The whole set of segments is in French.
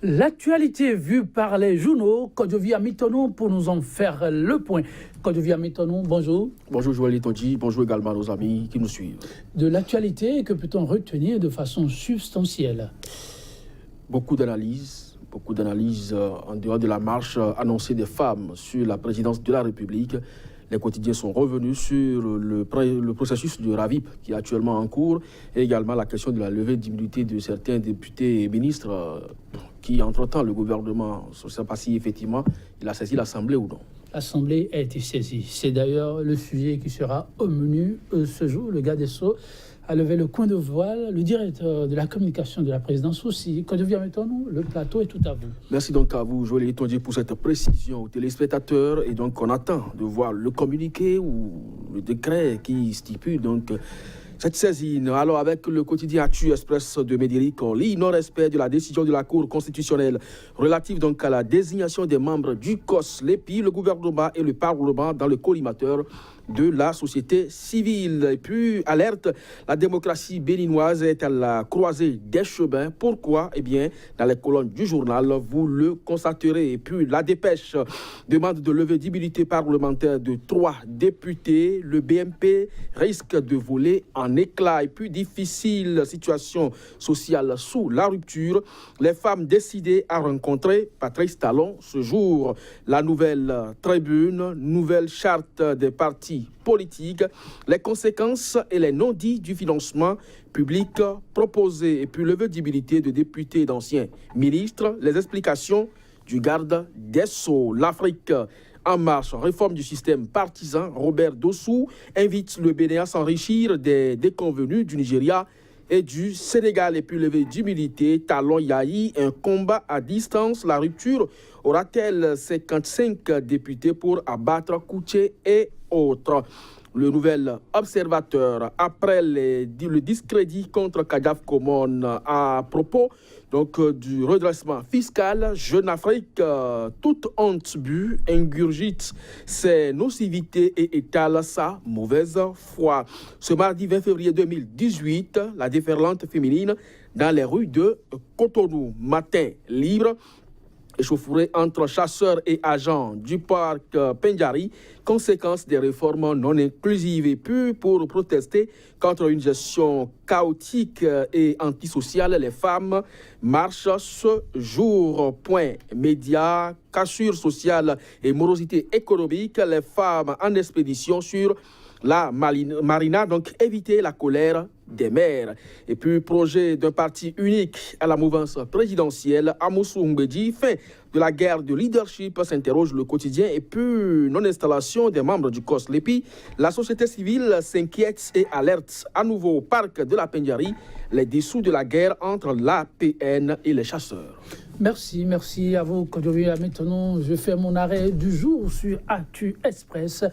L'actualité vue par les journaux, Kodjovi Amitonou pour nous en faire le point. Kodjovi Amitonou, bonjour. Bonjour Joël Etondi, bonjour également à nos amis qui nous suivent. De l'actualité, que peut-on retenir de façon substantielle? Beaucoup d'analyses en dehors de la marche annoncée des femmes sur la présidence de la République. Les quotidiens sont revenus sur le processus de RAVIP qui est actuellement en cours et également la question de la levée d'immunité de certains députés et ministres qui, entre-temps, le gouvernement, je ne sais pas si effectivement il a saisi l'Assemblée ou non. L'Assemblée a été saisie. C'est d'ailleurs le sujet qui sera au menu ce jour. Le garde des Sceaux a levé le coin de voile. Le directeur de la communication de la présidence aussi. Quand je viens maintenant, le plateau est tout à vous. Merci donc à vous, Joël Etondi, pour cette précision aux téléspectateurs. Et donc, on attend de voir le communiqué ou le décret qui stipule donc cette saisine. Alors, avec le quotidien Actu Express de Médéric, on lit non-respect de la décision de la Cour constitutionnelle relative donc à la désignation des membres du COS, l'EPI, le gouvernement et le Parlement dans le collimateur de la société civile. Et puis, alerte, la démocratie béninoise est à la croisée des chemins. Pourquoi? Eh bien, dans les colonnes du journal, vous le constaterez. Et puis, la dépêche demande de lever d'immunité parlementaire de 3 députés. Le BMP risque de voler en éclats. Et puis, difficile situation sociale sous la rupture. Les femmes décidées à rencontrer Patrice Talon ce jour. La nouvelle tribune, nouvelle charte des partis politiques, les conséquences et les non-dits du financement public proposé et puis levée d'immunité de députés et d'anciens ministres, les explications du garde des Sceaux. L'Afrique en marche, réforme du système partisan. Robert Dossou invite le Bénin à s'enrichir des déconvenus du Nigeria et du Sénégal. Et puis levé d'humilité, Talon Yahi, un combat à distance. La rupture aura-t-elle 55 députés pour abattre Kouché et autres? Le nouvel observateur, après le discrédit contre Kadhafi Komon à propos donc, du redressement fiscal, Jeune Afrique, toute honte bu, ingurgite ses nocivités et étale sa mauvaise foi. Ce mardi 20 février 2018, la déferlante féminine dans les rues de Cotonou. Matin libre, échauffourée entre chasseurs et agents du parc Pendjari, conséquence des réformes non inclusives. Et puis, pour protester contre une gestion chaotique et antisociale, les femmes marchent ce jour. Point média, cassure sociale et morosité économique, les femmes en expédition sur la marina, donc éviter la colère des maires. Et puis, projet d'un parti unique à la mouvance présidentielle, Amoussou Mbedi, fin de la guerre de leadership, s'interroge le quotidien. Et puis, non-installation des membres du COS Lépi, la société civile s'inquiète et alerte à nouveau au parc de la Pendjari, les dessous de la guerre entre l'APN et les chasseurs. Merci à vous, Kodjovi. Maintenant, je fais mon arrêt du jour sur Actu Express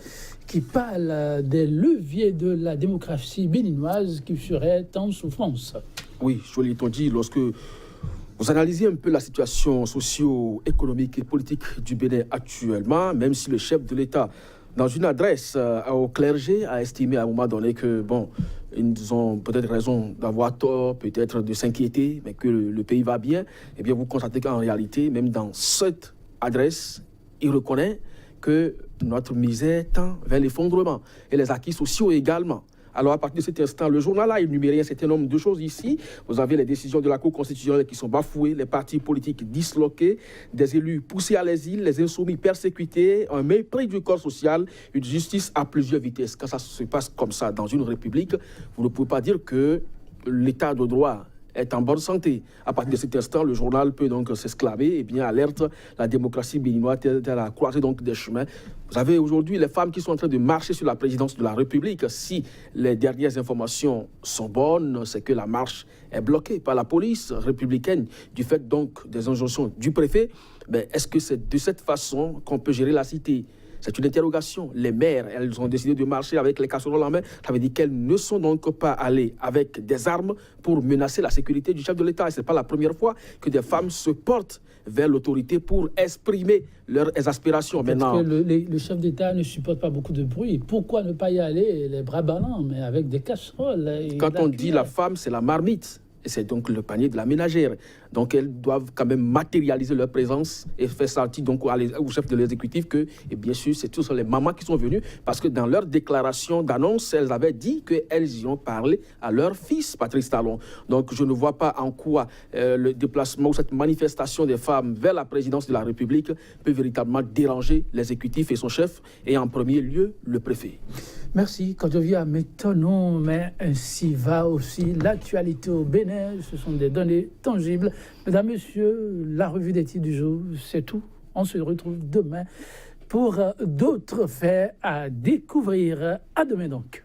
qui parle des leviers de la démocratie béninoise qui seraient en souffrance. Oui, Joël Etondi, lorsque vous analysez un peu la situation socio-économique et politique du Bénin actuellement, même si le chef de l'État, dans une adresse au clergé, a estimé à un moment donné que, bon, ils ont peut-être raison d'avoir tort, peut-être de s'inquiéter, mais que le pays va bien, eh bien vous constatez qu'en réalité, même dans cette adresse, il reconnaît que notre misère tend vers l'effondrement et les acquis sociaux également. Alors, à partir de cet instant, le journal a énuméré un certain nombre de choses ici. Vous avez les décisions de la Cour constitutionnelle qui sont bafouées, les partis politiques disloqués, des élus poussés à l'exil, les insoumis persécutés, un mépris du corps social, une justice à plusieurs vitesses. Quand ça se passe comme ça dans une république, vous ne pouvez pas dire que l'état de droit est en bonne santé. À partir de cet instant, le journal peut donc s'exclamer et bien alerte la démocratie béninoise à la croisée donc des chemins. Vous avez aujourd'hui les femmes qui sont en train de marcher sur la présidence de la République. Si les dernières informations sont bonnes, c'est que la marche est bloquée par la police républicaine du fait donc des injonctions du préfet. Mais est-ce que c'est de cette façon qu'on peut gérer la cité? C'est une interrogation. Les mères, elles ont décidé de marcher avec les casseroles en main. Ça veut dire qu'elles ne sont donc pas allées avec des armes pour menacer la sécurité du chef de l'État. Et ce n'est pas la première fois que des femmes se portent vers l'autorité pour exprimer leurs aspirations. Maintenant, que le chef d'État ne supporte pas beaucoup de bruit. Pourquoi ne pas y aller les bras ballants, mais avec des casseroles? Quand on dit la femme, c'est la marmite. Et c'est donc le panier de la ménagère. Donc elles doivent quand même matérialiser leur présence et faire sentir donc au chef de l'exécutif que, et bien sûr, c'est tous les mamans qui sont venues parce que dans leur déclaration d'annonce, elles avaient dit qu'elles y ont parlé à leur fils, Patrice Talon. Donc je ne vois pas en quoi le déplacement ou cette manifestation des femmes vers la présidence de la République peut véritablement déranger l'exécutif et son chef, et en premier lieu, le préfet. Merci. Quand je viens à m'étonnons, mais ainsi va aussi l'actualité au Bénin. Ce sont des données tangibles. Mesdames, Messieurs, la revue des titres du jour, c'est tout. On se retrouve demain pour d'autres faits à découvrir. À demain donc.